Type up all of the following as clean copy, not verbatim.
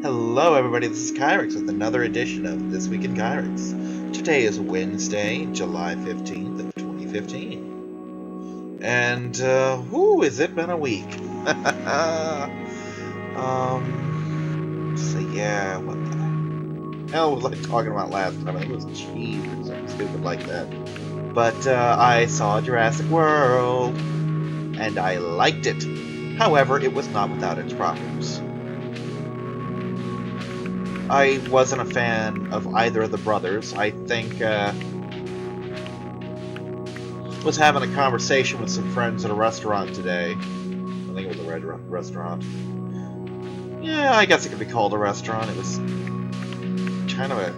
Hello everybody, this is Kyrix with another edition of This Week in Kyrix. Today is Wednesday, July 15th of 2015. And, has it been a week? So yeah, what the hell was I talking about last time? I think it was cheese or something stupid like that. But, I saw Jurassic World, and I liked it. However, it was not without its problems. I wasn't a fan of either of the brothers. I think, was having a conversation with some friends at a restaurant today. I think it was a restaurant. Yeah, I guess it could be called a restaurant. It was kind of a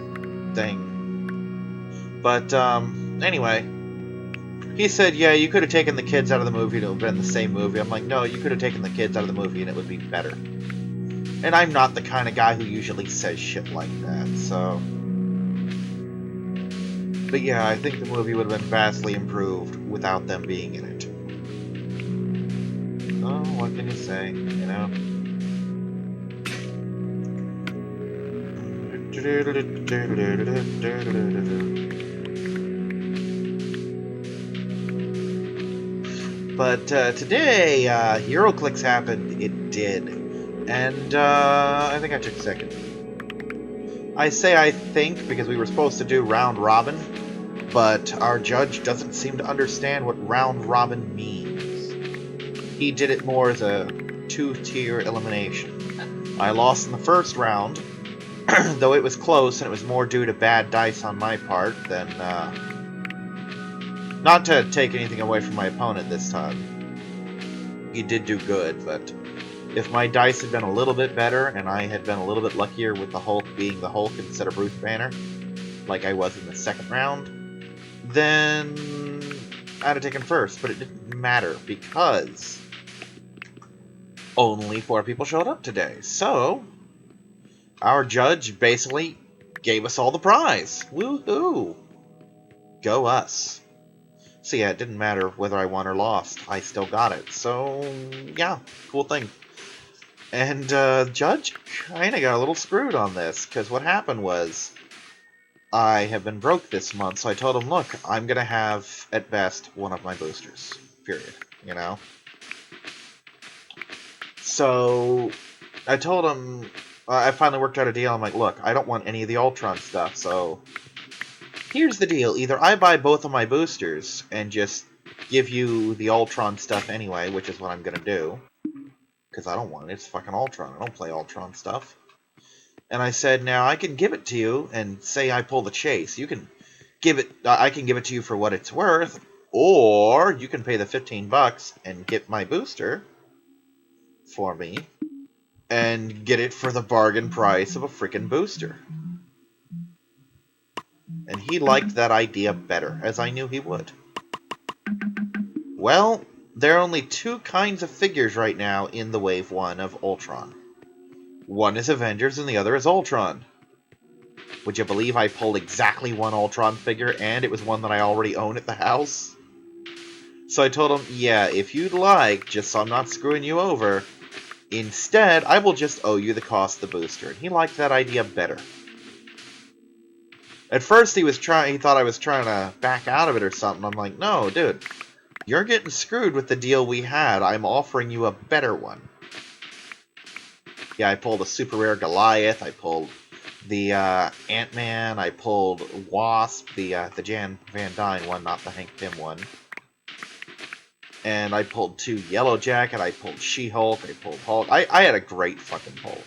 thing. But, anyway, he said, yeah, you could have taken the kids out of the movie and it would have been the same movie. I'm like, no, you could have taken the kids out of the movie and it would be better. And I'm not the kind of guy who usually says shit like that, so... But yeah, I think the movie would have been vastly improved without them being in it. Oh, what can you say, you know? But today, HeroClix happened. It did. And I think I took second. I say I think because we were supposed to do round robin, but our judge doesn't seem to understand what round robin means. He did it more as a two-tier elimination. I lost in the first round, though it was close and it was more due to bad dice on my part than, not to take anything away from my opponent this time. He did do good, but if my dice had been a little bit better and I had been a little bit luckier with the Hulk being the Hulk instead of Bruce Banner, like I was in the second round, then I'd have taken first, but it didn't matter because only 4 people showed up today. So, our judge basically gave us all the prize. Woohoo! Go us. So yeah, it didn't matter whether I won or lost. I still got it. So, yeah, cool thing. And, Judge kinda got a little screwed on this, because what happened was, I have been broke this month, so I told him, look, I'm gonna have, at best, one of my boosters. Period. You know? So, I told him, I finally worked out a deal. I'm like, look, I don't want any of the Ultron stuff, so here's the deal. Either I buy both of my boosters and just give you the Ultron stuff anyway, which is what I'm gonna do, because I don't want it. It's fucking Ultron. I don't play Ultron stuff. And I said, now I can give it to you and say I pull the chase. You can give it, I can give it to you for what it's worth, or you can pay the $15 and get my booster for me and get it for the bargain price of a freaking booster. And he liked that idea better, as I knew he would. Well, there are only 2 kinds of figures right now in the Wave 1 of Ultron. One is Avengers and the other is Ultron. Would you believe I pulled exactly one Ultron figure and it was one that I already own at the house? So I told him, yeah, if you'd like, just so I'm not screwing you over, instead, I will just owe you the cost of the booster. And he liked that idea better. At first he thought I was trying to back out of it or something. I'm like, no, dude, you're getting screwed with the deal we had. I'm offering you a better one. Yeah, I pulled a super rare Goliath. I pulled the Ant-Man. I pulled Wasp, the Jan Van Dyne one, not the Hank Pym one. And I pulled 2 Yellow Jacket. I pulled She-Hulk. I pulled Hulk. I had a great fucking pull.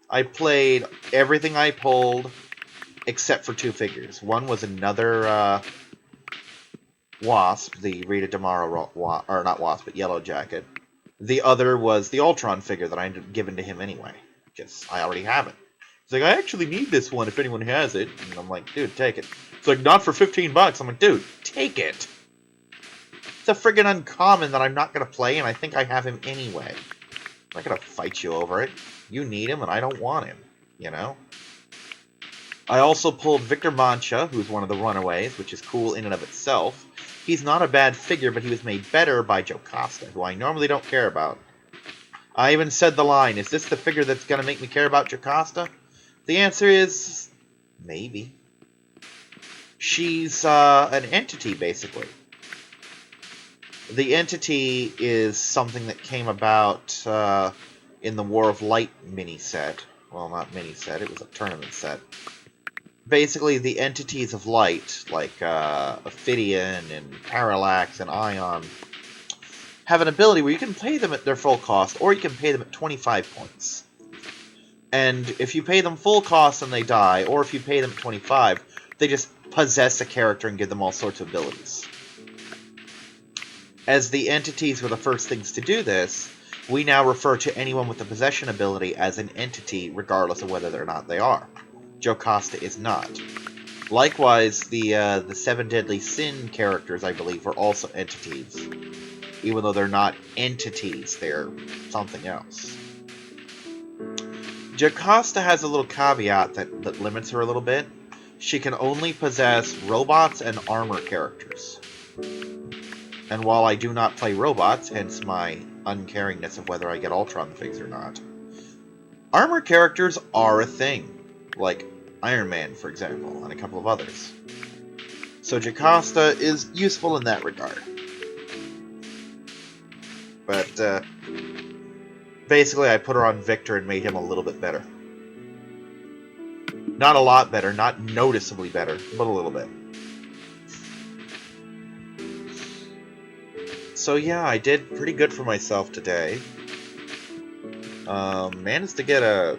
I played everything I pulled except for 2 figures. One was another Wasp, the Rita Damaro, or not Wasp, but Yellow Jacket. The other was the Ultron figure that I ended up giving to him anyway, because I already have it. He's like, I actually need this one if anyone has it. And I'm like, dude, take it. It's like, not for $15. I'm like, dude, take it. It's a friggin' uncommon that I'm not going to play, and I think I have him anyway. I'm not going to fight you over it. You need him, and I don't want him, you know? I also pulled Victor Mancha, who's one of the Runaways, which is cool in and of itself. He's not a bad figure, but he was made better by Joe Costa, who I normally don't care about. I even said the line, is this the figure that's going to make me care about Jocasta? The answer is maybe. She's an entity, basically. The entity is something that came about in the War of Light mini-set. Well, not mini-set, it was a tournament set. Basically, the entities of light, like Ophidian and Parallax and Ion, have an ability where you can pay them at their full cost, or you can pay them at 25 points. And if you pay them full cost and they die, or if you pay them at 25, they just possess a character and give them all sorts of abilities. As the entities were the first things to do this, we now refer to anyone with the possession ability as an entity, regardless of whether or not they are. Jocasta is not. Likewise, the Seven Deadly Sin characters, I believe, are also entities. Even though they're not entities, they're something else. Jocasta has a little caveat that limits her a little bit. She can only possess robots and armor characters. And while I do not play robots, hence my uncaringness of whether I get Ultron figs or not, armor characters are a thing. Like Iron Man, for example, and a couple of others. So Jocasta is useful in that regard. But, basically I put her on Victor and made him a little bit better. Not a lot better, not noticeably better, but a little bit. So yeah, I did pretty good for myself today. Managed to get a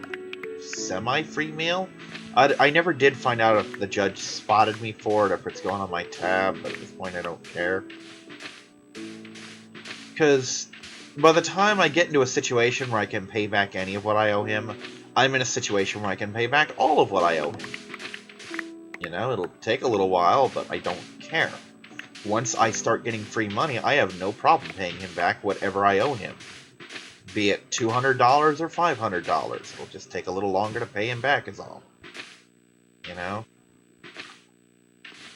semi-free meal. I never did find out if the judge spotted me for it, or if it's going on my tab, but at this point I don't care. Because by the time I get into a situation where I can pay back any of what I owe him, I'm in a situation where I can pay back all of what I owe him. You know, it'll take a little while, but I don't care. Once I start getting free money, I have no problem paying him back whatever I owe him. Be it $200 or $500. It'll just take a little longer to pay him back is all. You know?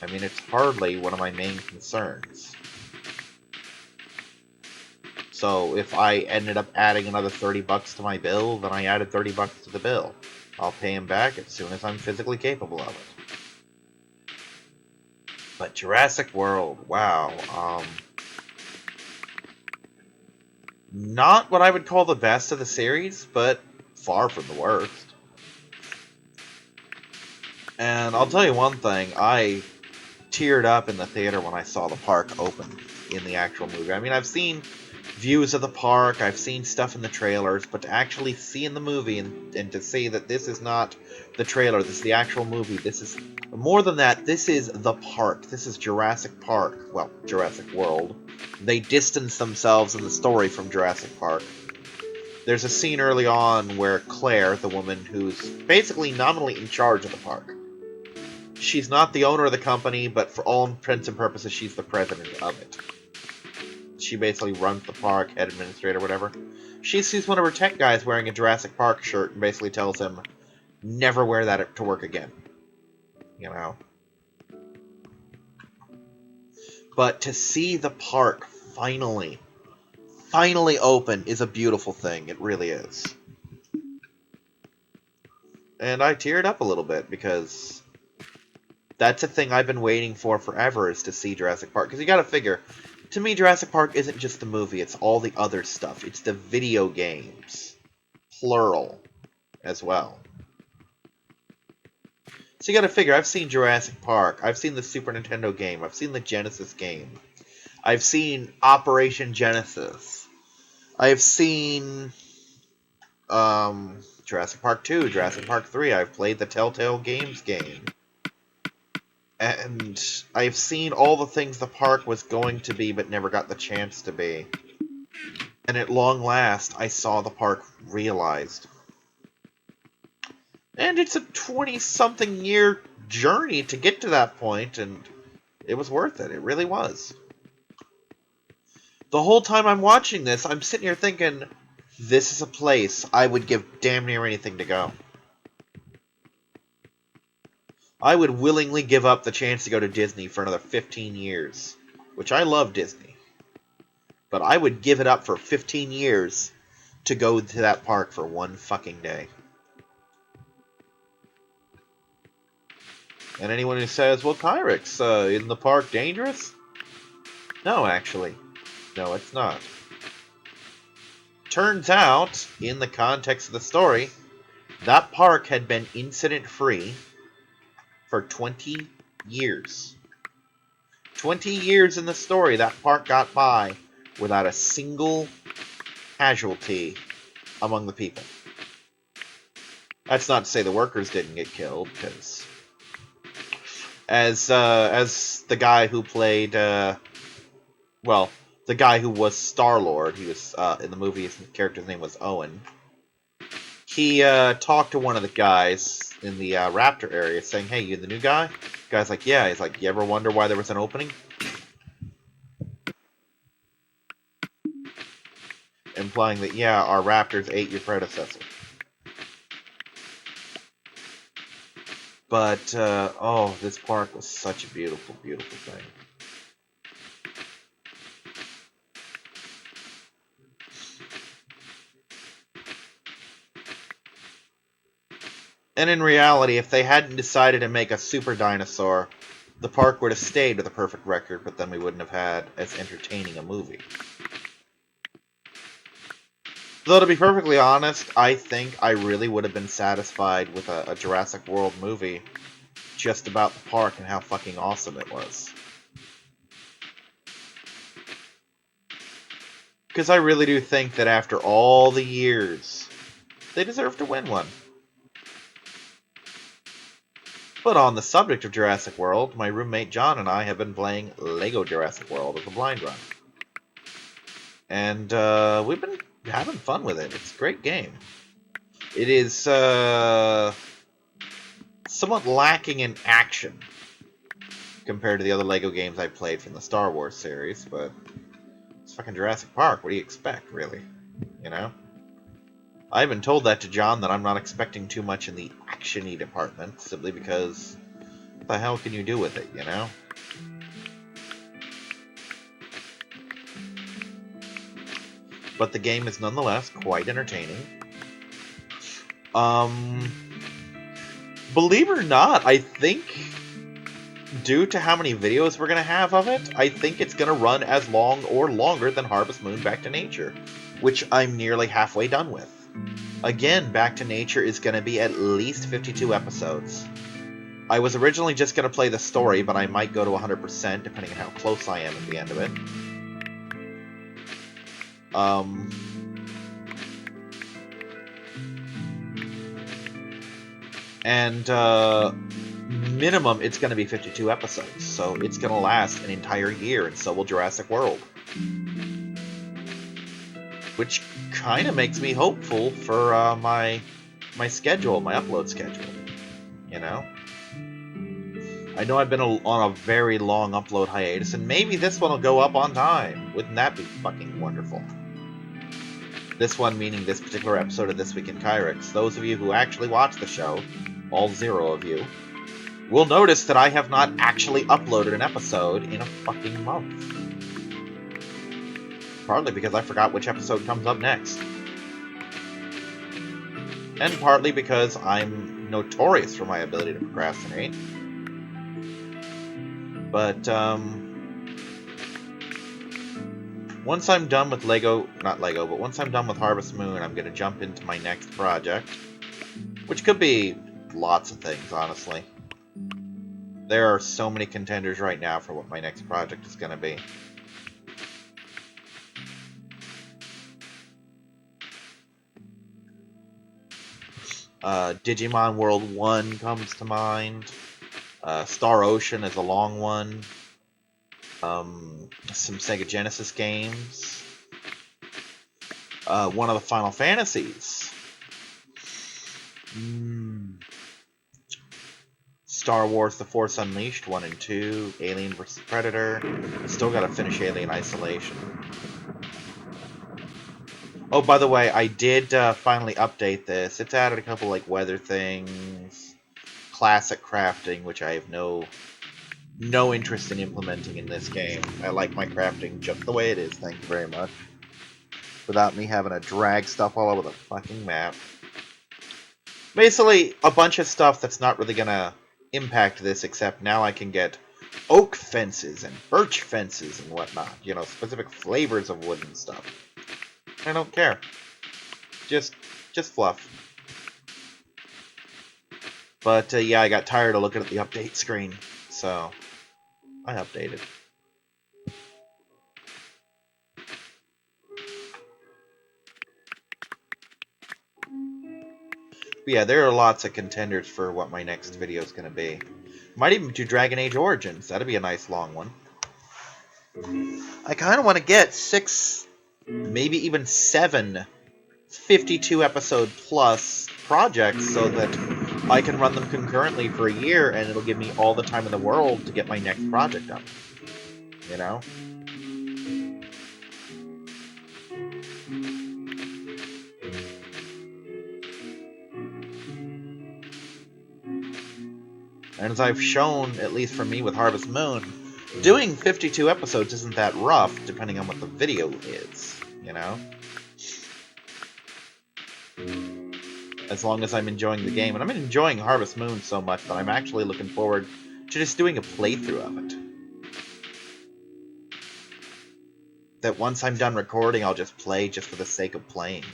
I mean, it's hardly one of my main concerns. So if I ended up adding another $30 to my bill, then I added $30 to the bill. I'll pay him back as soon as I'm physically capable of it. But Jurassic World, wow. Not what I would call the best of the series, but far from the worst. And I'll tell you one thing, I teared up in the theater when I saw the park open in the actual movie. I mean, I've seen views of the park, I've seen stuff in the trailers, but to actually see in the movie and to see that this is not the trailer, this is the actual movie, this is more than that, this is the park, this is Jurassic Park, well, Jurassic World. They distance themselves in the story from Jurassic Park. There's a scene early on where Claire, the woman who's basically nominally in charge of the park, she's not the owner of the company, but for all intents and purposes, she's the president of it. She basically runs the park, head administrator, whatever. She sees one of her tech guys wearing a Jurassic Park shirt and basically tells him, never wear that to work again. You know? But to see the park finally open is a beautiful thing. It really is. And I teared up a little bit because that's a thing I've been waiting for forever, is to see Jurassic Park. Because you gotta figure, to me, Jurassic Park isn't just the movie, it's all the other stuff. It's the video games. Plural. As well. So you gotta figure, I've seen Jurassic Park, I've seen the Super Nintendo game, I've seen the Genesis game, I've seen Operation Genesis, I've seen Jurassic Park 2, Jurassic Park 3, I've played the Telltale Games game. And I've seen all the things the park was going to be but never got the chance to be. And at long last, I saw the park realized. And it's a 20-something year journey to get to that point, and it was worth it. It really was. The whole time I'm watching this, I'm sitting here thinking, this is a place I would give damn near anything to go. I would willingly give up the chance to go to Disney for another 15 years. Which I love Disney. But I would give it up for 15 years to go to that park for one fucking day. And anyone who says, well, Kyrix, isn't the park dangerous? No, actually. No, it's not. Turns out, in the context of the story, that park had been incident-free for 20 years. 20 years in the story, that park got by without a single casualty among the people. That's not to say the workers didn't get killed, because as the guy who played, well, the guy who was Star-Lord, he was, in the movie, his character's name was Owen. He, talked to one of the guys in the, Raptor area, saying, hey, you the new guy? The guy's like, yeah. He's like, you ever wonder why there was an opening? Implying that, yeah, our Raptors ate your predecessor. But, oh, this park was such a beautiful, beautiful thing. And in reality, if they hadn't decided to make a super dinosaur, the park would have stayed with a perfect record, but then we wouldn't have had as entertaining a movie. Though, to be perfectly honest, I think I really would have been satisfied with a Jurassic World movie just about the park and how fucking awesome it was. Because I really do think that after all the years, they deserve to win one. But on the subject of Jurassic World, my roommate John and I have been playing LEGO Jurassic World as a blind run. And we've been having fun with it. It's a great game. It is somewhat lacking in action compared to the other LEGO games I've played from the Star Wars series, but it's fucking Jurassic Park. What do you expect, really? You know? I even told that to John that I'm not expecting too much in the action-y department, simply because what the hell can you do with it, you know? But the game is nonetheless quite entertaining. Believe it or not, I think, due to how many videos we're going to have of it, I think it's going to run as long or longer than Harvest Moon Back to Nature, which I'm nearly halfway done with. Again, Back to Nature is going to be at least 52 episodes. I was originally just going to play the story, but I might go to 100% depending on how close I am at the end of it. And minimum, it's going to be 52 episodes, so it's going to last an entire year, and so will Jurassic World. Which kind of makes me hopeful for my schedule, my upload schedule. You know? I know I've been on a very long upload hiatus, and maybe this one will go up on time. Wouldn't that be fucking wonderful? This one meaning this particular episode of This Week in Kyrix. Those of you who actually watch the show, all 0 of you, will notice that I have not actually uploaded an episode in a fucking month. Partly because I forgot which episode comes up next. And partly because I'm notorious for my ability to procrastinate. But, once I'm done with once I'm done with Harvest Moon, I'm going to jump into my next project. Which could be lots of things, honestly. There are so many contenders right now for what my next project is going to be. Digimon World 1 comes to mind. Star Ocean is a long one. Some Sega Genesis games. One of the Final Fantasies. Star Wars The Force Unleashed 1 and 2. Alien vs. Predator. Still gotta finish Alien Isolation. Oh, by the way, I did finally update this. It's added a couple, like, weather things, classic crafting, which I have no interest in implementing in this game. I like my crafting just the way it is, thank you very much. without me having to drag stuff all over the fucking map. Basically, a bunch of stuff that's not really gonna impact this, except now I can get oak fences and birch fences and whatnot. You know, specific flavors of wood and stuff. I don't care. Just fluff. But, yeah, I got tired of looking at the update screen, so I updated. But yeah, there are lots of contenders for what my next video is going to be. Might even do Dragon Age Origins. That'd be a nice long one. I kind of want to get 6, maybe even 7 52-episode plus projects so that I can run them concurrently for a year, and it'll give me all the time in the world to get my next project up. You know? And as I've shown, at least for me with Harvest Moon, doing 52 episodes isn't that rough, depending on what the video is, you know? As long as I'm enjoying the game. And I'm enjoying Harvest Moon so much that I'm actually looking forward to just doing a playthrough of it. That once I'm done recording, I'll just play just for the sake of playing.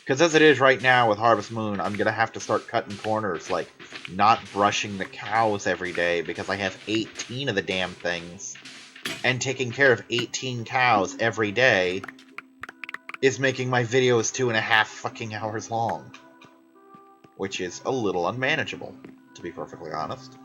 Because as it is right now with Harvest Moon, I'm going to have to start cutting corners, like not brushing the cows every day because I have 18 of the damn things. And taking care of 18 cows every day is making my videos 2.5 fucking hours long. Which is a little unmanageable, to be perfectly honest.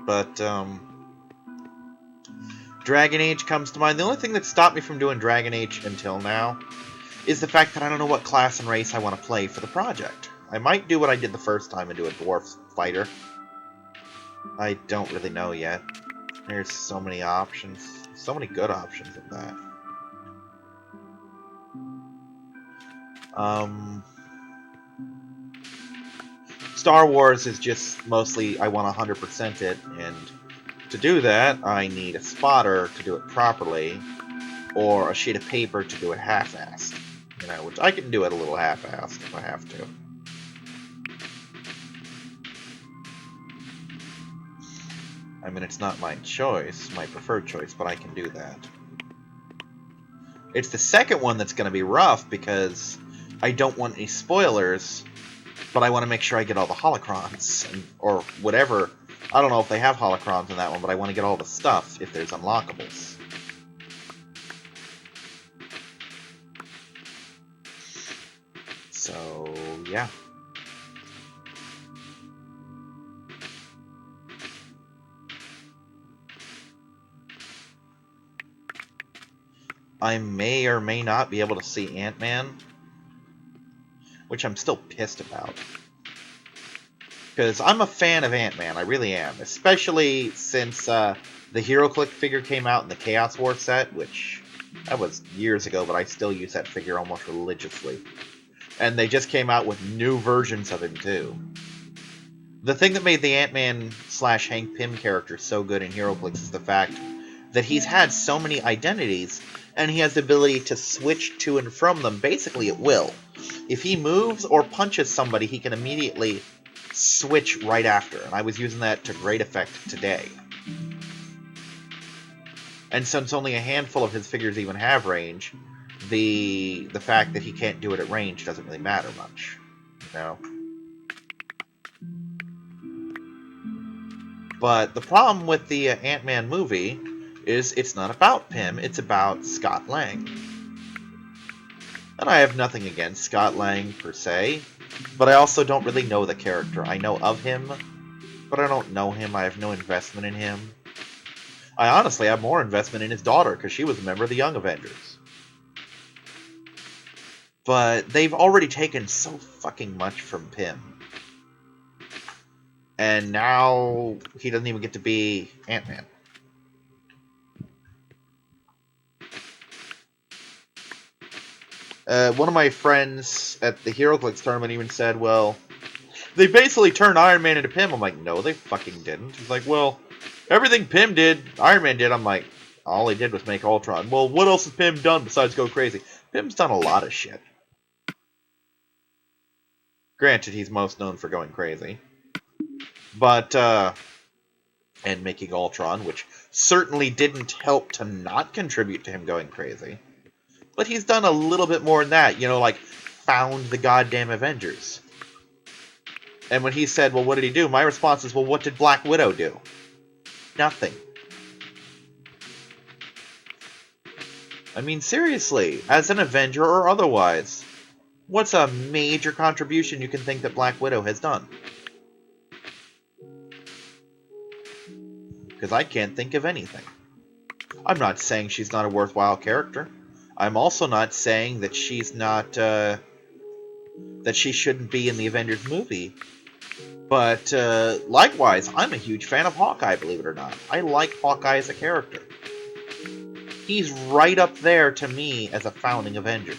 But, Dragon Age comes to mind. The only thing that stopped me from doing Dragon Age until now is the fact that I don't know what class and race I want to play for the project. I might do what I did the first time and do a dwarf fighter. I don't really know yet. There's so many options. So many good options of that. Star Wars is just mostly I want 100% it, and to do that, I need a spotter to do it properly, or a sheet of paper to do it half-assed. You know, which I can do it a little half-assed if I have to. I mean, it's not my choice, my preferred choice, but I can do that. It's the second one that's going to be rough, because I don't want any spoilers, but I want to make sure I get all the holocrons, or whatever. I don't know if they have holocrons in that one, but I want to get all the stuff if there's unlockables. So, yeah. I may or may not be able to see Ant-Man, which I'm still pissed about. Because I'm a fan of Ant-Man, I really am. Especially since the HeroClix figure came out in the Chaos War set, which that was years ago, but I still use that figure almost religiously. And they just came out with new versions of him, too. The thing that made the Ant-Man / Hank Pym character so good in HeroClix is the fact that he's had so many identities, and he has the ability to switch to and from them basically at will. If he moves or punches somebody, he can immediately switch right after, and I was using that to great effect today. And since only a handful of his figures even have range, the fact that he can't do it at range doesn't really matter much, you know? But the problem with the Ant-Man movie is it's not about Pym, it's about Scott Lang. And I have nothing against Scott Lang, per se, but I also don't really know the character. I know of him, but I don't know him. I have no investment in him. I honestly have more investment in his daughter, because she was a member of the Young Avengers. But they've already taken so fucking much from Pym. And now he doesn't even get to be Ant-Man. One of my friends at the HeroClix tournament even said, well, they basically turned Iron Man into Pym. I'm like, no, they fucking didn't. He's like, well, everything Pym did, Iron Man did. I'm like, all he did was make Ultron. Well, what else has Pym done besides go crazy? Pym's done a lot of shit. Granted, he's most known for going crazy. But, and making Ultron, which certainly didn't help to not contribute to him going crazy. But he's done a little bit more than that, you know, like, found the goddamn Avengers. And when he said, well, what did he do? My response is, well, what did Black Widow do? Nothing. I mean, seriously, as an Avenger or otherwise, what's a major contribution you can think that Black Widow has done? Because I can't think of anything. I'm not saying she's not a worthwhile character. I'm also not saying that she's not, that she shouldn't be in the Avengers movie. But, likewise, I'm a huge fan of Hawkeye, believe it or not. I like Hawkeye as a character. He's right up there to me as a founding Avenger.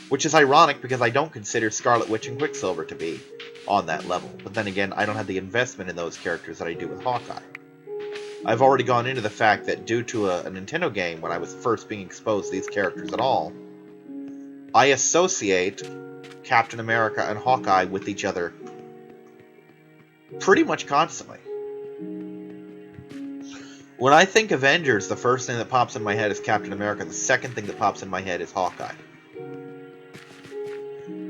Which is ironic because I don't consider Scarlet Witch and Quicksilver to be on that level. But then again, I don't have the investment in those characters that I do with Hawkeye. I've already gone into the fact that due to a Nintendo game, when I was first being exposed to these characters at all, I associate Captain America and Hawkeye with each other pretty much constantly. When I think Avengers, the first thing that pops in my head is Captain America. The second thing that pops in my head is Hawkeye.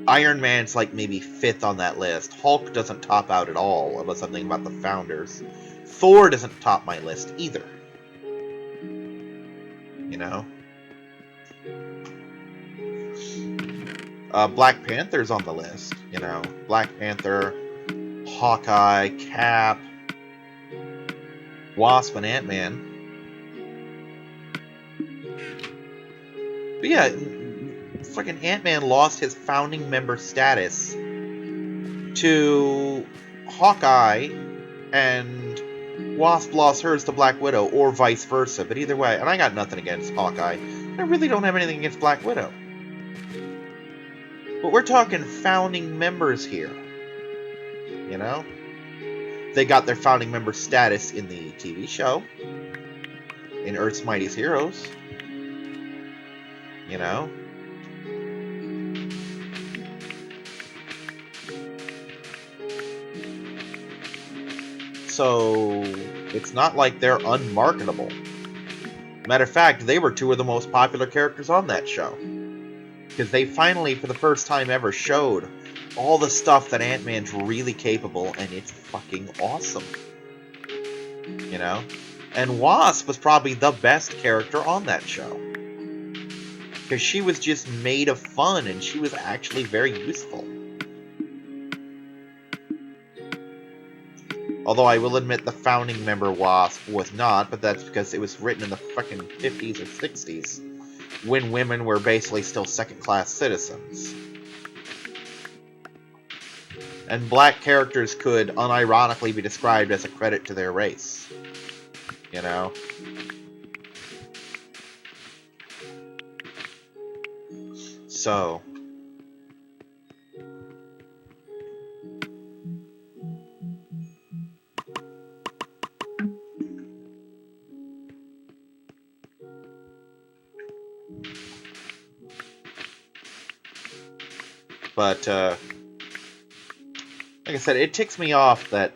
Iron Man's like maybe 5th on that list. Hulk doesn't top out at all, unless I'm thinking about the Founders. Thor doesn't top my list either. You know? Black Panther's on the list, you know. Black Panther, Hawkeye, Cap, Wasp, and Ant-Man. But yeah, fucking Ant-Man lost his founding member status to Hawkeye, and Wasp lost hers to Black Widow, or vice versa. But either way, and I got nothing against Hawkeye. I really don't have anything against Black Widow. But we're talking founding members here. You know? They got their founding member status in the TV show. In Earth's Mightiest Heroes. You know? So, it's not like they're unmarketable. Matter of fact, they were 2 of the most popular characters on that show. Because they finally, for the first time ever, showed all the stuff that Ant-Man's really capable, and it's fucking awesome. You know? And Wasp was probably the best character on that show. Because she was just made of fun, and she was actually very useful. Although I will admit the founding member Wasp was not, but that's because it was written in the fucking 50s or 60s, when women were basically still second-class citizens. And black characters could unironically be described as a credit to their race. You know? So... But, like I said, it ticks me off that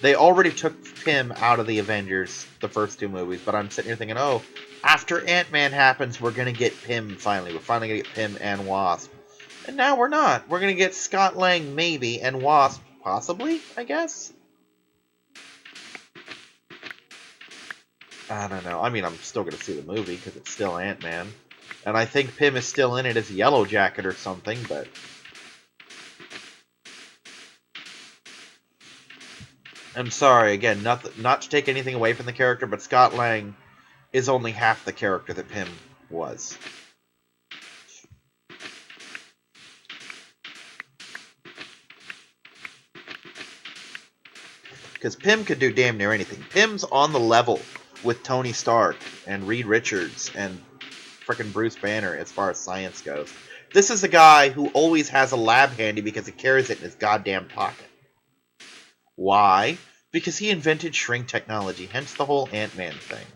they already took Pym out of the Avengers, the first 2 movies, but I'm sitting here thinking, oh, after Ant-Man happens, we're going to get Pym finally. We're finally going to get Pym and Wasp. And now we're not. We're going to get Scott Lang, maybe, and Wasp, possibly, I guess? I don't know. I mean, I'm still going to see the movie, because it's still Ant-Man. And I think Pym is still in it as Yellow Jacket or something, but... I'm sorry, again, not to take anything away from the character, but Scott Lang is only half the character that Pym was. Because Pym could do damn near anything. Pym's on the level with Tony Stark and Reed Richards and frickin' Bruce Banner as far as science goes. This is a guy who always has a lab handy because he carries it in his goddamn pocket. Why? Because he invented shrink technology, hence the whole Ant-Man thing.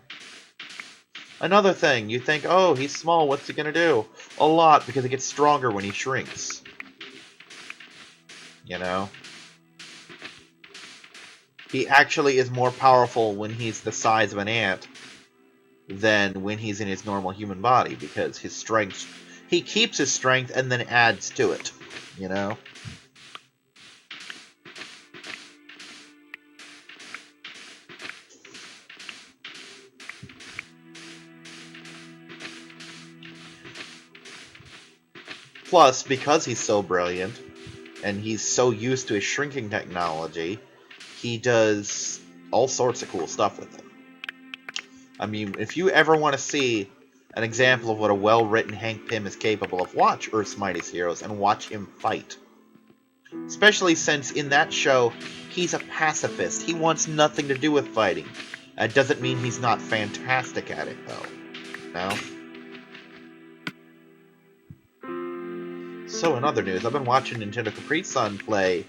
Another thing, you think, oh, he's small, what's he gonna do? A lot, because he gets stronger when he shrinks. You know? He actually is more powerful when he's the size of an ant than when he's in his normal human body, because his strength... He keeps his strength and then adds to it, you know? Plus, because he's so brilliant, and he's so used to his shrinking technology, he does all sorts of cool stuff with it. I mean, if you ever want to see an example of what a well-written Hank Pym is capable of, watch Earth's Mightiest Heroes and watch him fight. Especially since in that show, he's a pacifist. He wants nothing to do with fighting. That doesn't mean he's not fantastic at it, though. No? So, in other news, I've been watching Nintendo Capri Sun play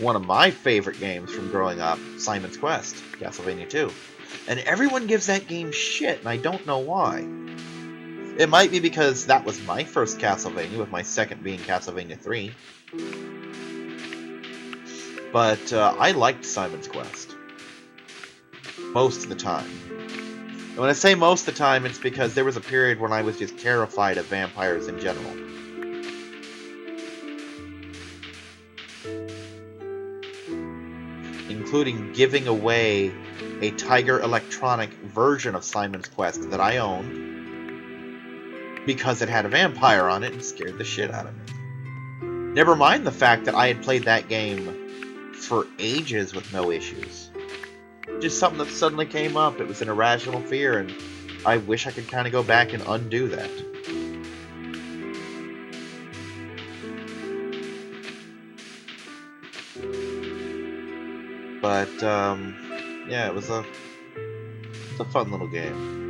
one of my favorite games from growing up, Simon's Quest, Castlevania 2. And everyone gives that game shit, and I don't know why. It might be because that was my first Castlevania, with my second being Castlevania 3. But I liked Simon's Quest. Most of the time. And when I say most of the time, it's because there was a period when I was just terrified of vampires in general. Including giving away a Tiger Electronic version of Simon's Quest that I owned because it had a vampire on it and scared the shit out of me. Never mind the fact that I had played that game for ages with no issues. Just something that suddenly came up. It was an irrational fear, and I wish I could kind of go back and undo that. But, yeah, it was a fun little game.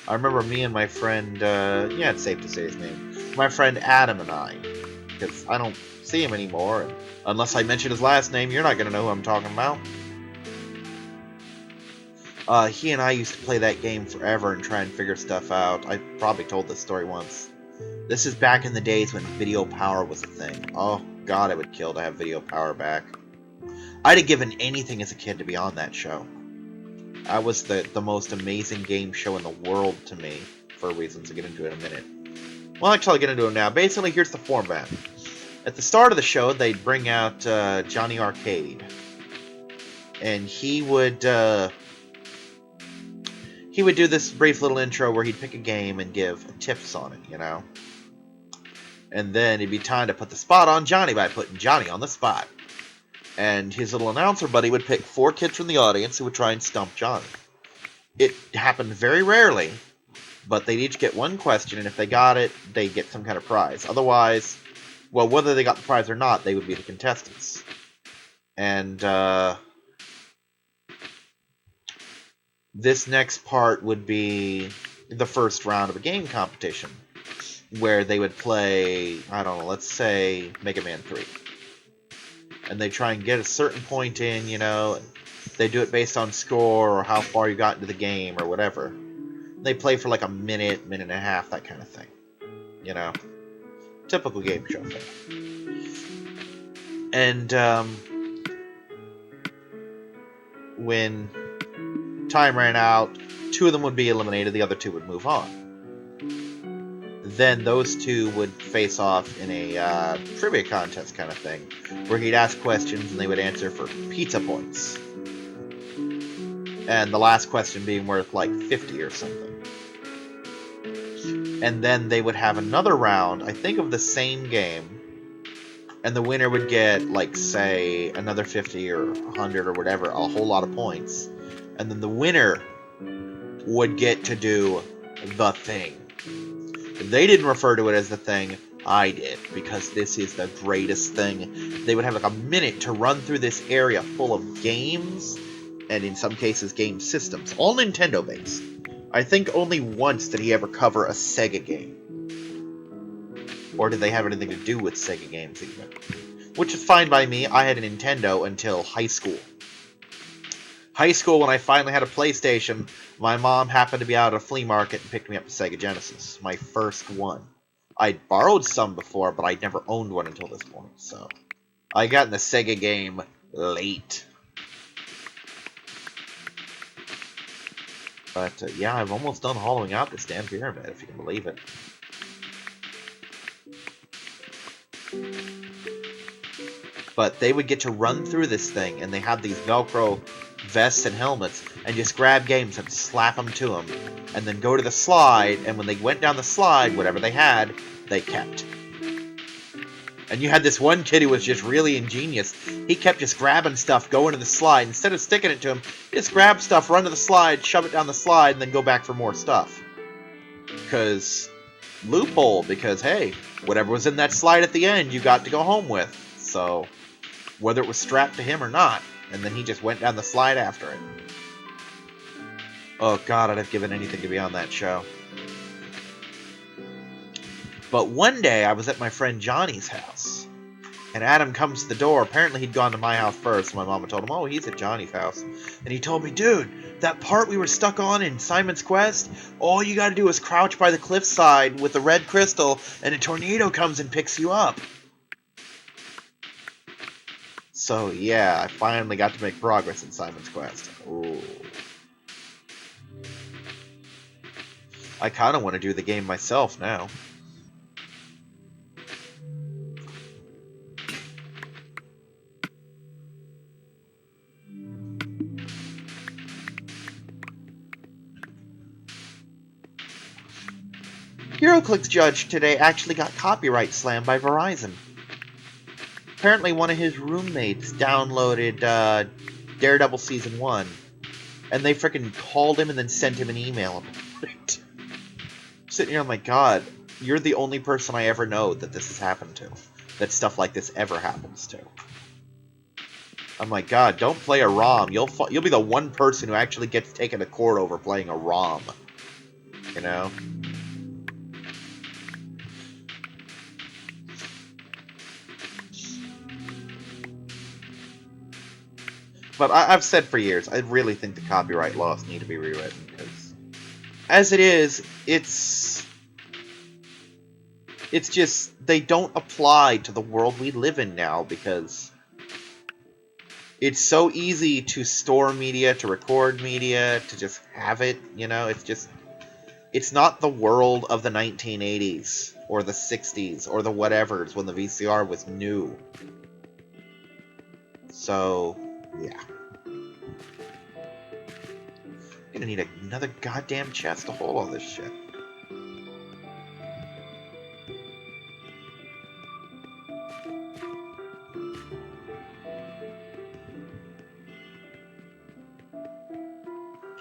I remember me and my friend, yeah, it's safe to say his name, my friend Adam and I, because I don't see him anymore, and unless I mention his last name, you're not going to know who I'm talking about. He and I used to play that game forever and try and figure stuff out. I probably told this story once. This is back in the days when video power was a thing. Oh, God, I would kill to have video power back. I'd have given anything as a kid to be on that show. That was the most amazing game show in the world to me, for reasons I'll get into in a minute. Well, actually, I'll get into them now. Basically, here's the format. At the start of the show, they'd bring out Johnny Arcade. And he would do this brief little intro where he'd pick a game and give tips on it, you know? And then it'd be time to put the spot on Johnny by putting Johnny on the spot. And his little announcer buddy would pick 4 kids from the audience who would try and stump Johnny. It happened very rarely, but they'd each get 1 question, and if they got it, they'd get some kind of prize. Otherwise, well, whether they got the prize or not, they would be the contestants. And, this next part would be the first round of a game competition, where they would play, I don't know, let's say Mega Man 3. And they try and get a certain point in, you know, and they do it based on score or how far you got into the game or whatever. They play for like a minute, minute and a half, that kind of thing. You know? Typical game show thing. And, when time ran out, 2 of them would be eliminated, the other 2 would move on. Then those 2 would face off in a trivia contest kind of thing, where he'd ask questions and they would answer for pizza points. And the last question being worth like 50 or something. And then they would have another round, I think of the same game, and the winner would get, like, say, another 50 or 100 or whatever, a whole lot of points. And then the winner would get to do the thing. They didn't refer to it as the thing, I did, because this is the greatest thing. They would have like a minute to run through this area full of games and in some cases game systems, all Nintendo based. I think only once did he ever cover a Sega game. Or did they have anything to do with Sega games even? Which is fine by me. I had a Nintendo until high school. High school, when I finally had a PlayStation, my mom happened to be out at a flea market and picked me up a Sega Genesis. My first one. I'd borrowed some before, but I'd never owned one until this point, so... I got in the Sega game late. But, yeah, I'm almost done hollowing out this damn pyramid, if you can believe it. But they would get to run through this thing, and they had these Velcro vests and helmets, and just grab games and slap them to them, and then go to the slide, and when they went down the slide, whatever they had, they kept. And you had this one kid who was just really ingenious. He kept just grabbing stuff, going to the slide. Instead of sticking it to him, just grab stuff, run to the slide, shove it down the slide, and then go back for more stuff. Because... loophole, because, hey, whatever was in that slide at the end, you got to go home with. So... whether it was strapped to him or not, and then he just went down the slide after it. Oh god, I'd have given anything to be on that show. But one day, I was at my friend Johnny's house, and Adam comes to the door. Apparently he'd gone to my house first, so my mama told him, oh, he's at Johnny's house. And he told me, dude, that part we were stuck on in Simon's Quest, all you gotta do is crouch by the cliffside with the red crystal, and a tornado comes and picks you up. So, yeah, I finally got to make progress in Simon's Quest. Ooh. I kind of want to do the game myself now. HeroClix Judge today actually got copyright slammed by Verizon. Apparently one of his roommates downloaded Daredevil Season 1, and they frickin' called him and then sent him an email about it. I'm sitting here, oh my god, you're the only person I ever know that this has happened to. That stuff like this ever happens to. I'm like, god, don't play a ROM. You'll be the one person who actually gets taken to court over playing a ROM. You know? But I've said for years, I really think the copyright laws need to be rewritten, because as it is, it's just, they don't apply to the world we live in now, because it's so easy to store media, to record media, to just have it, you know, it's not the world of the 1980s, or the 60s, or the whatevers, when the VCR was new. So... yeah. I'm gonna need another goddamn chest to hold all this shit.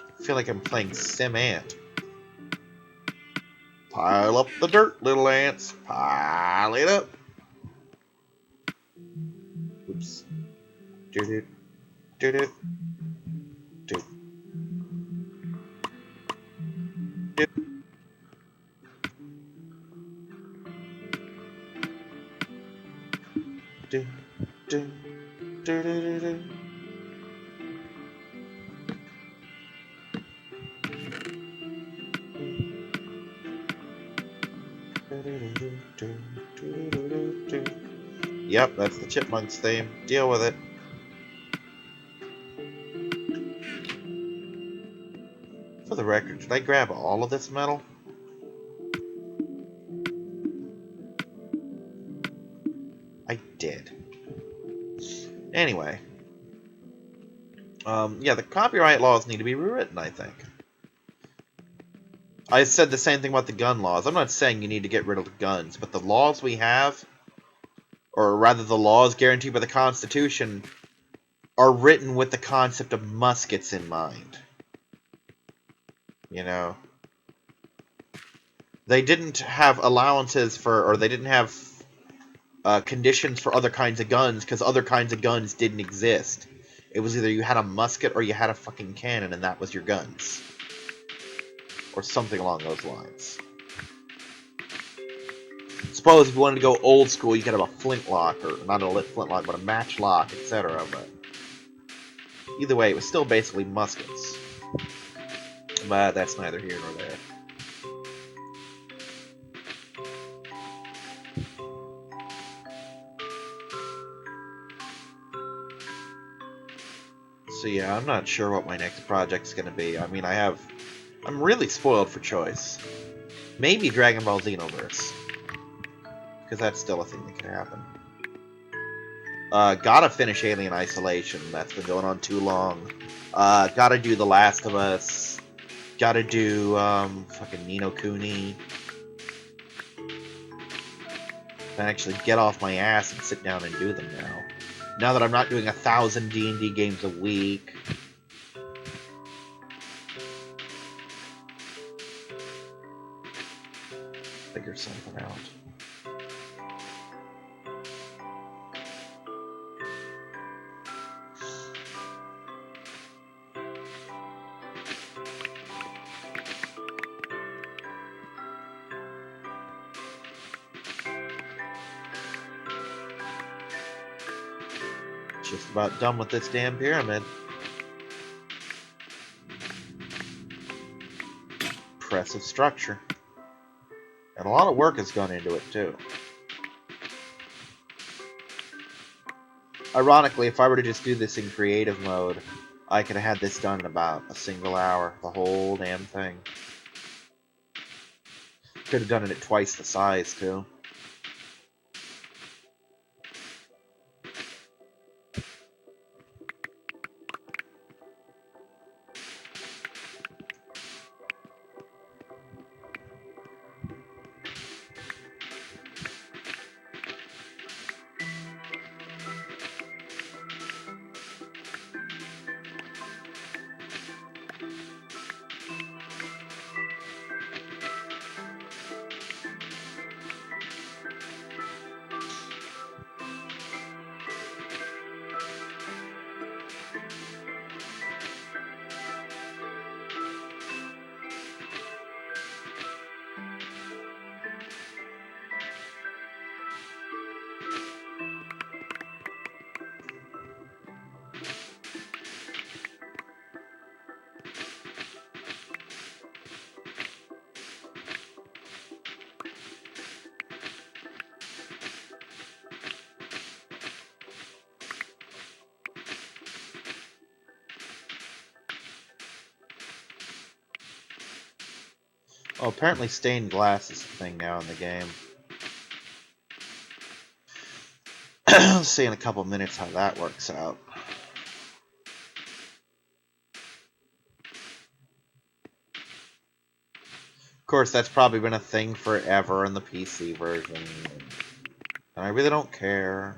I feel like I'm playing Sim Ant. Pile up the dirt, little ants. Pile it up. Oops. Do-do. Do-do. Do. Do. Do. Do. Do-do-do-do. Yep, that's the Chipmunks theme. Deal with it. For the record, did I grab all of this metal? I did. Anyway. Yeah, the copyright laws need to be rewritten, I think. I said the same thing about the gun laws. I'm not saying you need to get rid of the guns, but the laws we have, or rather the laws guaranteed by the Constitution, are written with the concept of muskets in mind. You know? They didn't have allowances for, or they didn't have conditions for other kinds of guns, because other kinds of guns didn't exist. It was either you had a musket or you had a fucking cannon, and that was your guns. Or something along those lines. Suppose if you wanted to go old school, you could have a flintlock, or not a lit flintlock, but a matchlock, etc. But either way, it was still basically muskets. But that's neither here nor there. So yeah, I'm not sure what my next project's gonna be. I mean, I'm really spoiled for choice. Maybe Dragon Ball Xenoverse. Because that's still a thing that can happen. Gotta finish Alien Isolation. That's been going on too long. Gotta do The Last of Us. Gotta do, fucking Ni no Kuni. Can actually get off my ass and sit down and do them now. Now that I'm not doing 1,000 D&D games a week. Figure something out. Just about done with this damn pyramid. Impressive structure. And a lot of work has gone into it, too. Ironically, if I were to just do this in creative mode, I could have had this done in about a single hour. The whole damn thing. Could have done it at twice the size, too. Oh, apparently stained glass is a thing now in the game. I'll see in a couple minutes how that works out. Of course, that's probably been a thing forever in the PC version. And I really don't care.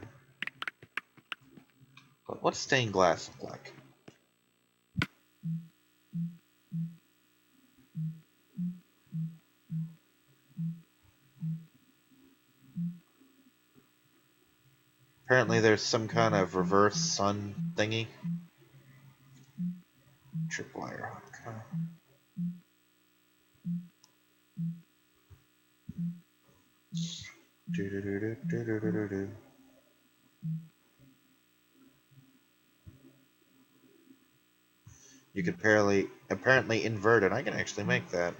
But what's stained glass look like? Apparently there's some kind of reverse sun thingy. Tripwire. Okay. Do-do-do-do-do-do-do-do. You could apparently invert it. I can actually make that.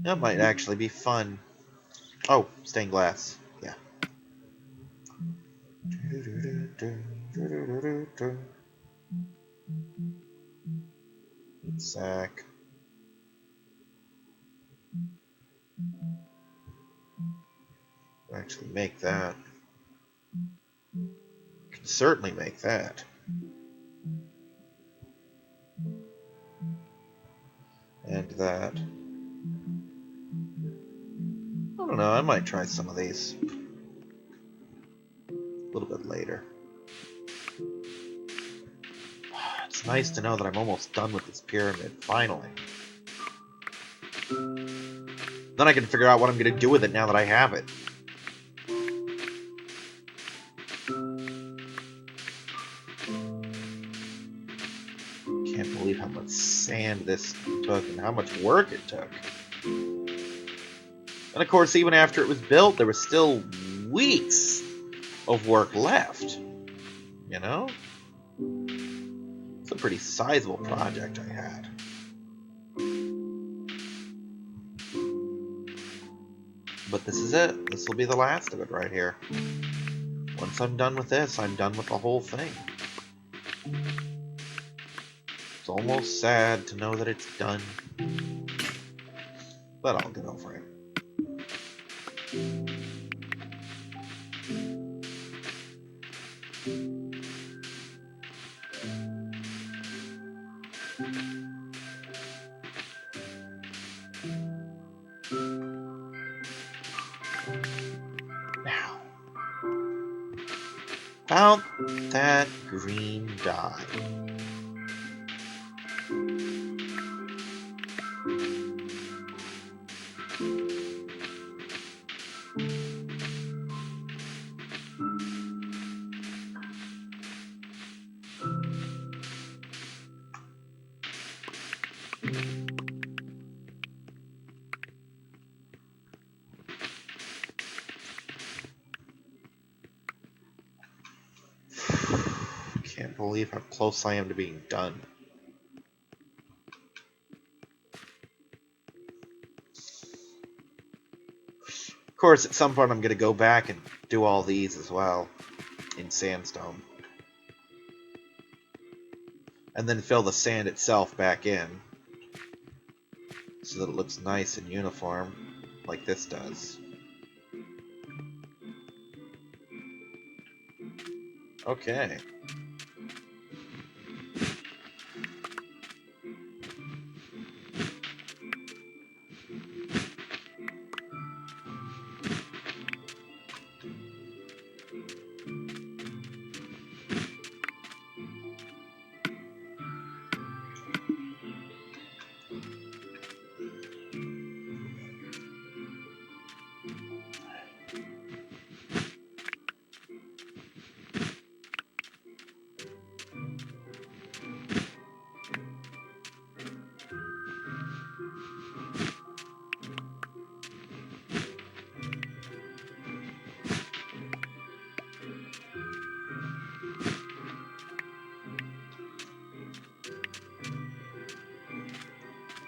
That might actually be fun. Oh, stained glass. Yeah. Sack. Actually make that. Can certainly make that. And that. I don't know, I might try some of these. A little bit later. It's nice to know that I'm almost done with this pyramid, finally. Then I can figure out what I'm going to do with it now that I have it. Can't believe how much sand this took and how much work it took. And of course, even after it was built, there was still weeks of work left. You know? It's a pretty sizable project I had. But this is it. This will be the last of it right here. Once I'm done with this, I'm done with the whole thing. It's almost sad to know that it's done. But I'll get over it. Now, about that green dye. Can't believe how close I am to being done. Of course, at some point I'm going to go back and do all these as well in sandstone. And then fill the sand itself back in so that it looks nice and uniform, like this does. Okay.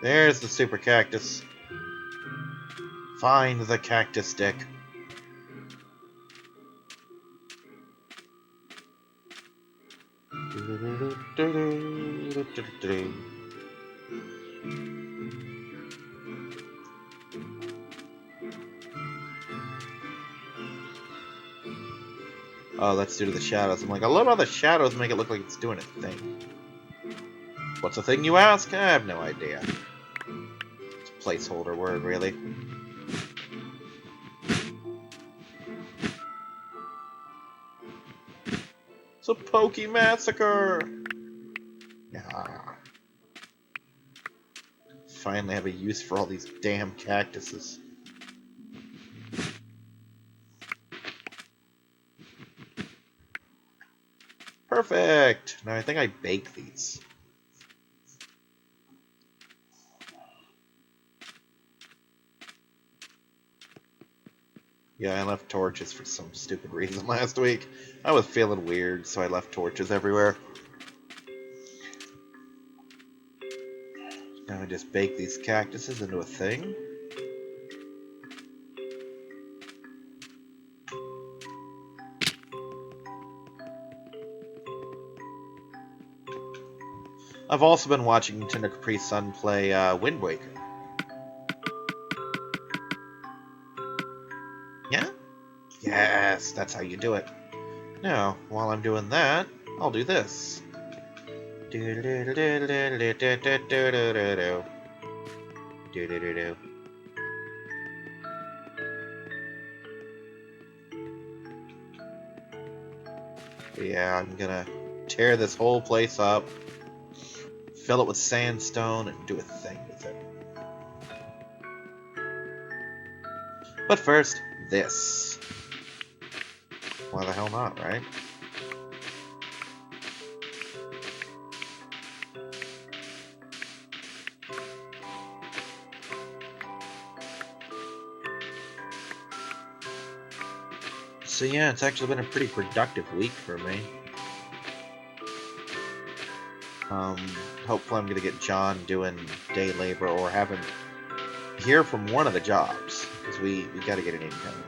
There's the super cactus. Find the cactus stick. Oh, that's due to the shadows. I'm like, I love how the shadows make it look like it's doing a thing. What's a thing, you ask? I have no idea. It's a placeholder word, really. It's a pokey massacre! Ah. Finally have a use for all these damn cactuses. Perfect! Now I think I bake these. Yeah, I left torches for some stupid reason last week. I was feeling weird, so I left torches everywhere. Now I just bake these cactuses into a thing. I've also been watching Nintendo Capri Sun play Wind Waker. Yeah? Yes, that's how you do it. Now, while I'm doing that, I'll do this. Yeah, I'm gonna tear this whole place up, fill it with sandstone, and do a thing with it. But first, this. Why the hell not, right? So yeah, it's actually been a pretty productive week for me. Hopefully I'm gonna get John doing day labor or have him here from one of the jobs, because we gotta get an income.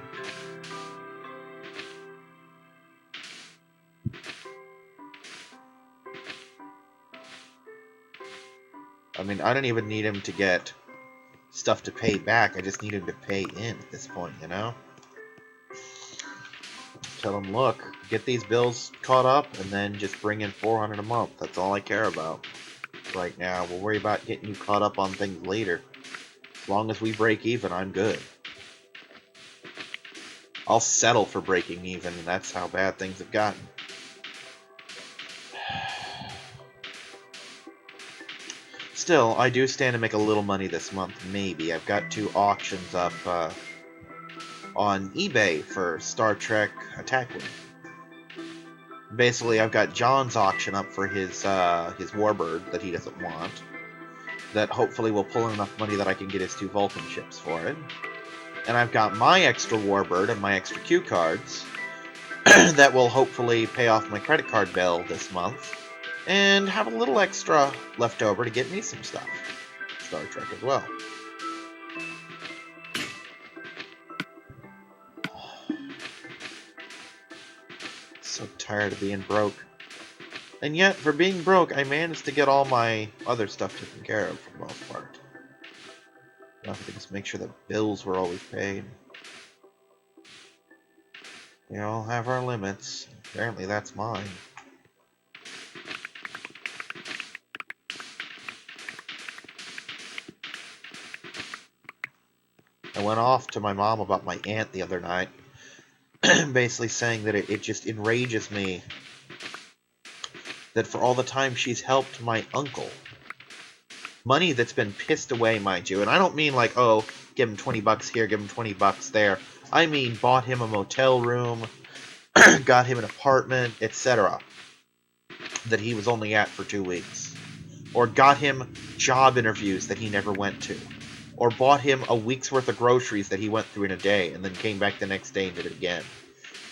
I mean, I don't even need him to get stuff to pay back, I just need him to pay in at this point, you know? Tell him, look, get these bills caught up, and then just bring in $400 a month. That's all I care about right now. We'll worry about getting you caught up on things later. As long as we break even, I'm good. I'll settle for breaking even, and that's how bad things have gotten. Still, I do stand to make a little money this month, maybe. I've got 2 auctions up on eBay for Star Trek Attack Wing. Basically, I've got John's auction up for his Warbird that he doesn't want. That hopefully will pull in enough money that I can get his 2 Vulcan ships for it. And I've got my extra Warbird and my extra Q cards that will hopefully pay off my credit card bill this month. And have a little extra left over to get me some stuff. Star Trek as well. So tired of being broke. And yet, for being broke, I managed to get all my other stuff taken care of for the most part. I have to just make sure that bills were always paid. We all have our limits. Apparently that's mine. I went off to my mom about my aunt the other night, basically saying that it just enrages me that for all the time she's helped my uncle, money that's been pissed away, mind you, and I don't mean like, oh, give him 20 bucks here, give him 20 bucks there. I mean bought him a motel room, got him an apartment, etc., that he was only at for 2 weeks. Or got him job interviews that he never went to. Or bought him a week's worth of groceries that he went through in a day and then came back the next day and did it again.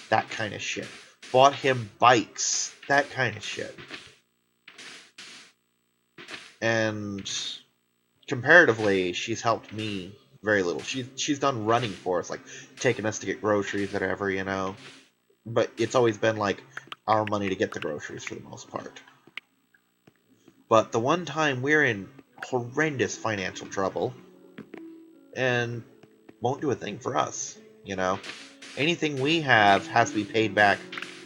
That kind of shit. Bought him bikes. That kind of shit. And comparatively, she's helped me very little. She's done running for us, like taking us to get groceries, whatever, you know. But it's always been like our money to get the groceries for the most part. But the one time we're in horrendous financial trouble, and won't do a thing for us, you know. Anything we have has to be paid back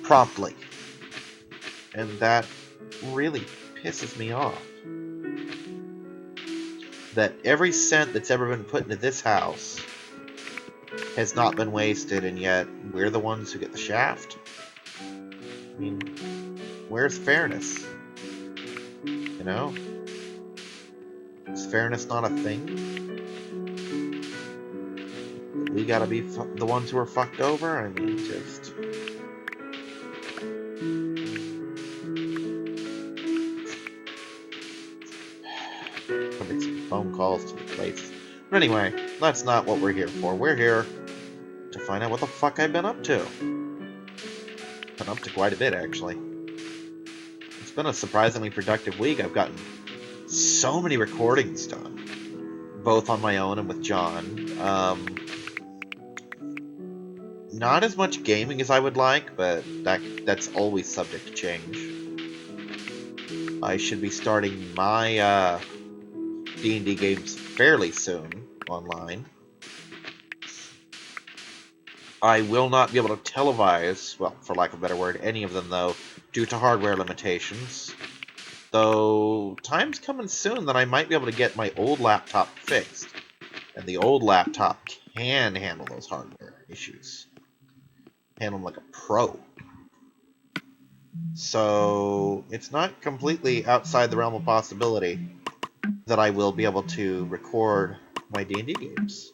promptly. And that really pisses me off. That every cent that's ever been put into this house has not been wasted, and yet we're the ones who get the shaft. I mean, where's fairness? You know? Is fairness not a thing? We gotta be the ones who are fucked over? I mean, just... I'll make some phone calls to the place. But anyway, that's not what we're here for. We're here to find out what the fuck I've been up to. Been up to quite a bit, actually. It's been a surprisingly productive week. I've gotten so many recordings done. Both on my own and with John. Not as much gaming as I would like, but that's always subject to change. I should be starting my D&D games fairly soon online. I will not be able to televise, well, for lack of a better word, any of them, though, due to hardware limitations. Though, time's coming soon that I might be able to get my old laptop fixed. And the old laptop can handle those hardware issues. Handle them like a pro. So, it's not completely outside the realm of possibility that I will be able to record my D&D games.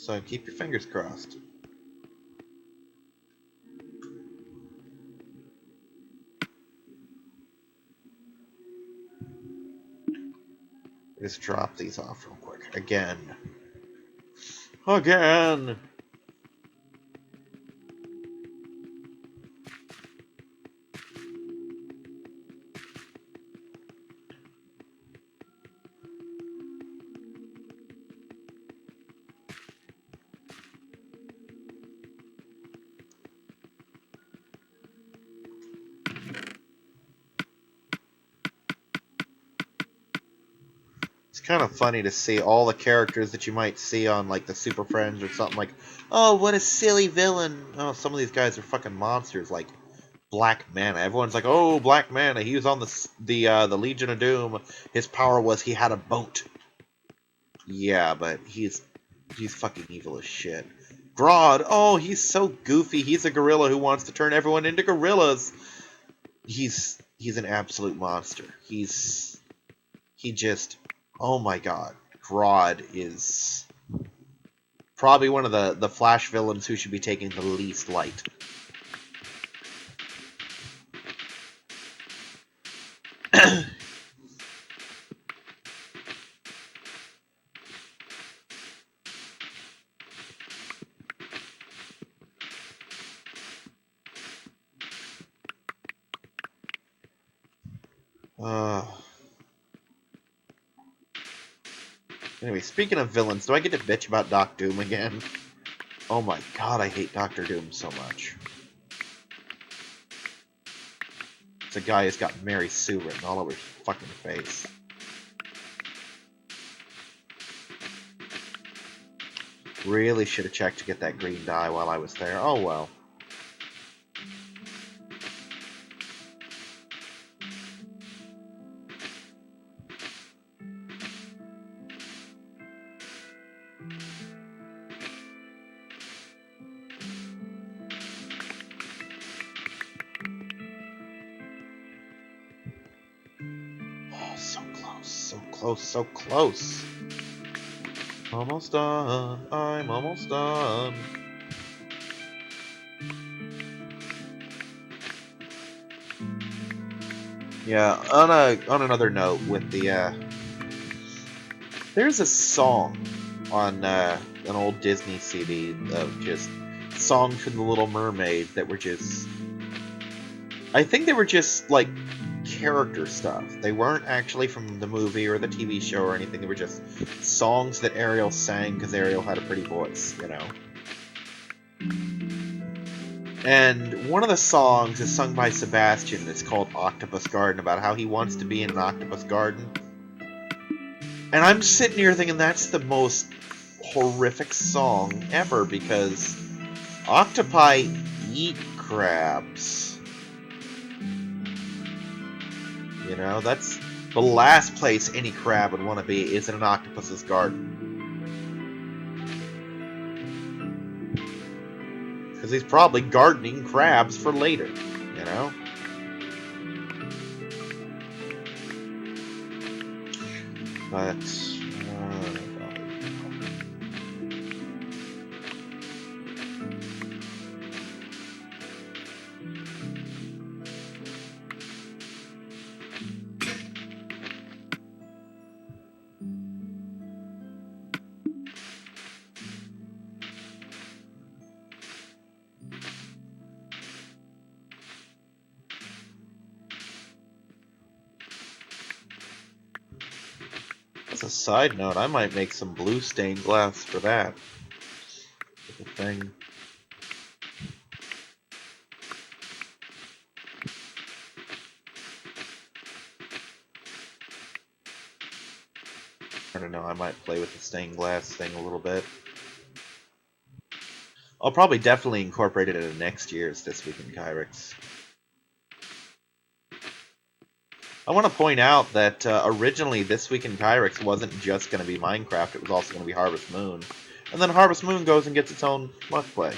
So keep your fingers crossed. Just drop these off real quick. Again. Again! It's kind of funny to see all the characters that you might see on, like, the Super Friends or something like, oh, what a silly villain. Oh, some of these guys are fucking monsters, like Black Mana. Everyone's like, oh, Black Mana, he was on the Legion of Doom. His power was he had a boat. Yeah, but he's fucking evil as shit. Grodd, oh, he's so goofy. He's a gorilla who wants to turn everyone into gorillas. He's an absolute monster. He just, oh my god. Grodd is probably one of the Flash villains who should be taking the least light. Anyway, speaking of villains, do I get to bitch about Doc Doom again? Oh my god, I hate Dr. Doom so much. It's a guy who's got Mary Sue written all over his fucking face. Really should have checked to get that green dye while I was there. Oh well. Oh, so close, so close, so close. Almost done. I'm almost done. Yeah, on another note with the there's a song on an old Disney CD of just songs from The Little Mermaid that were just, I think they were just like character stuff. They weren't actually from the movie or the TV show or anything. They were just songs that Ariel sang because Ariel had a pretty voice, you know. And one of the songs is sung by Sebastian. It's called Octopus Garden, about how he wants to be in an octopus garden. And I'm sitting here thinking that's the most horrific song ever, because octopi eat crabs. You know, that's the last place any crab would want to be, is in an octopus's garden. Because he's probably gardening crabs for later, you know? But, as a side note, I might make some blue stained glass for that. The thing. I don't know, I might play with the stained glass thing a little bit. I'll probably definitely incorporate it into next year's This Week in Kyrix. I want to point out that originally This Week in Kyrix wasn't just going to be Minecraft, it was also going to be Harvest Moon. And then Harvest Moon goes and gets its own Must Play.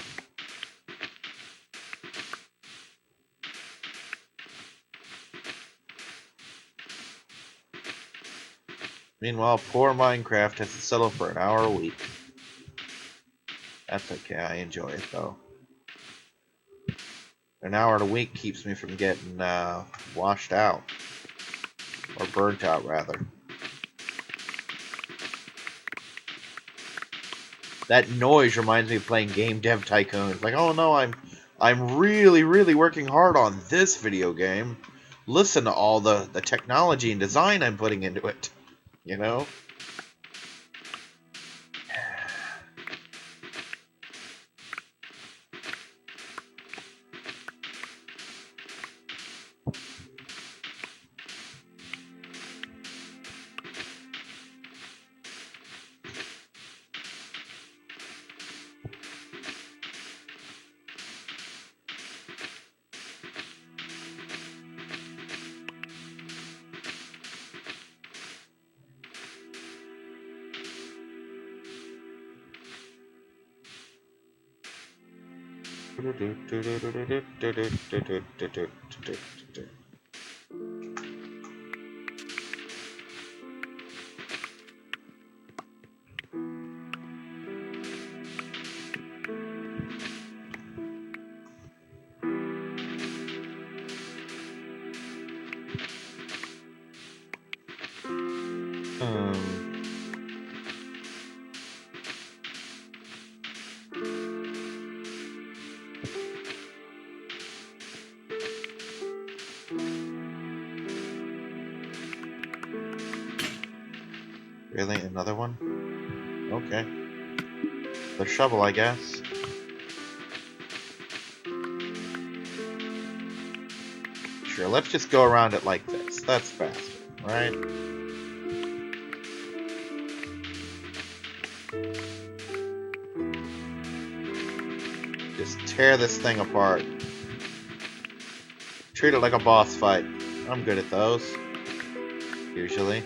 Meanwhile, poor Minecraft has to settle for an hour a week. That's okay, I enjoy it though. An hour a week keeps me from getting washed out. Or burnt out, rather. That noise reminds me of playing Game Dev Tycoon. It's like, oh no, I'm really, really working hard on this video game. Listen to all the technology and design I'm putting into it. You know? Really? Another one? Okay. The shovel, I guess. Sure, let's just go around it like this. That's faster, right? Just tear this thing apart. Treat it like a boss fight. I'm good at those. Usually.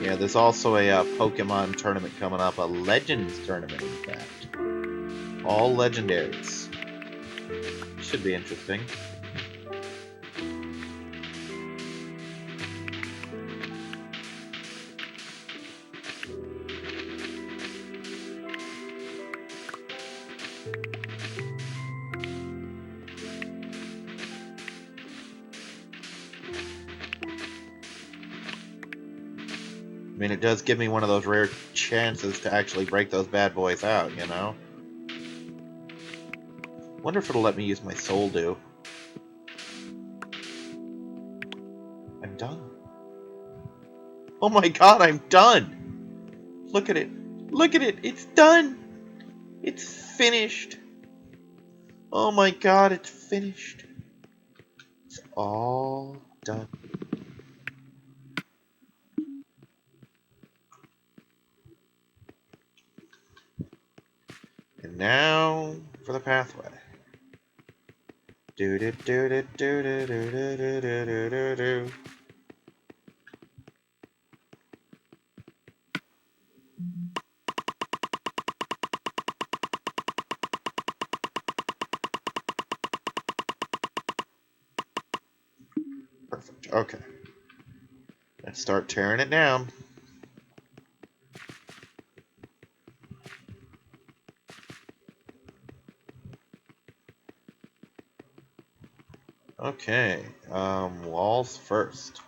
Yeah, there's also a Pokemon tournament coming up, a Legends tournament, in fact. All legendaries. Should be interesting. I mean, it does give me one of those rare chances to actually break those bad boys out, you know? Wonder if it'll let me use my soul do. I'm done. Oh my god, I'm done! Look at it. Look at it. It's done. It's finished. Oh my god, it's finished. It's all done. And now for the pathway. Do do do do do do do do do do do do. Perfect. Okay. Let's start tearing it down. Okay. Walls first.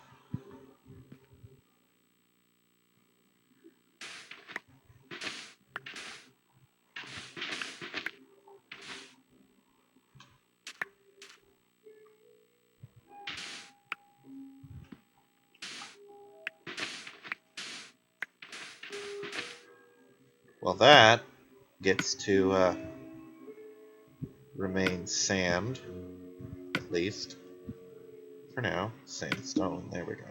Well, that gets to remain sand, at least. For now. Sandstone. There we go.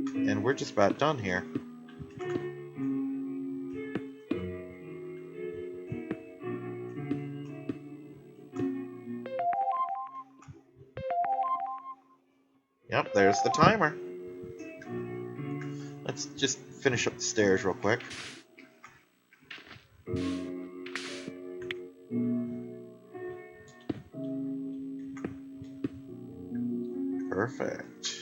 And we're just about done here. Yep, there's the timer. Let's just finish up the stairs real quick. Perfect.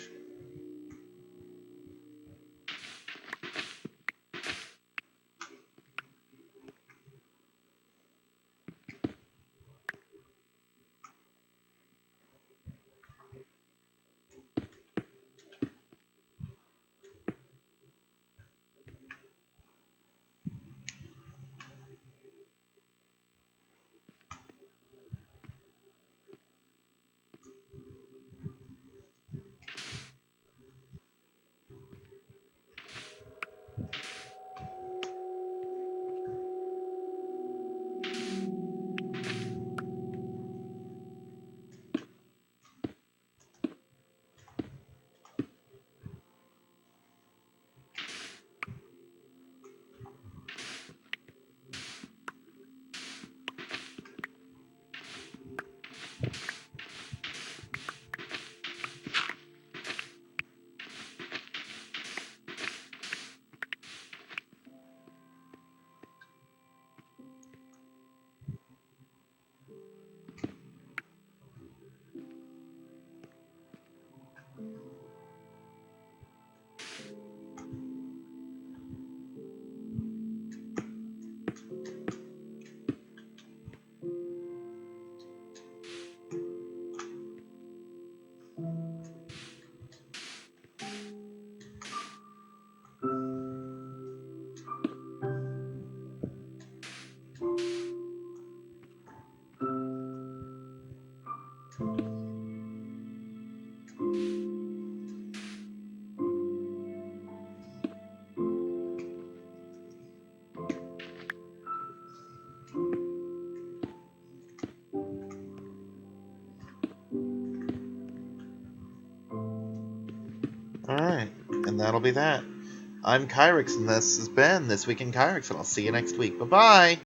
Alright, and that'll be that. I'm Kyrix, and this has been This Week in Kyrix, and I'll see you next week. Bye-bye!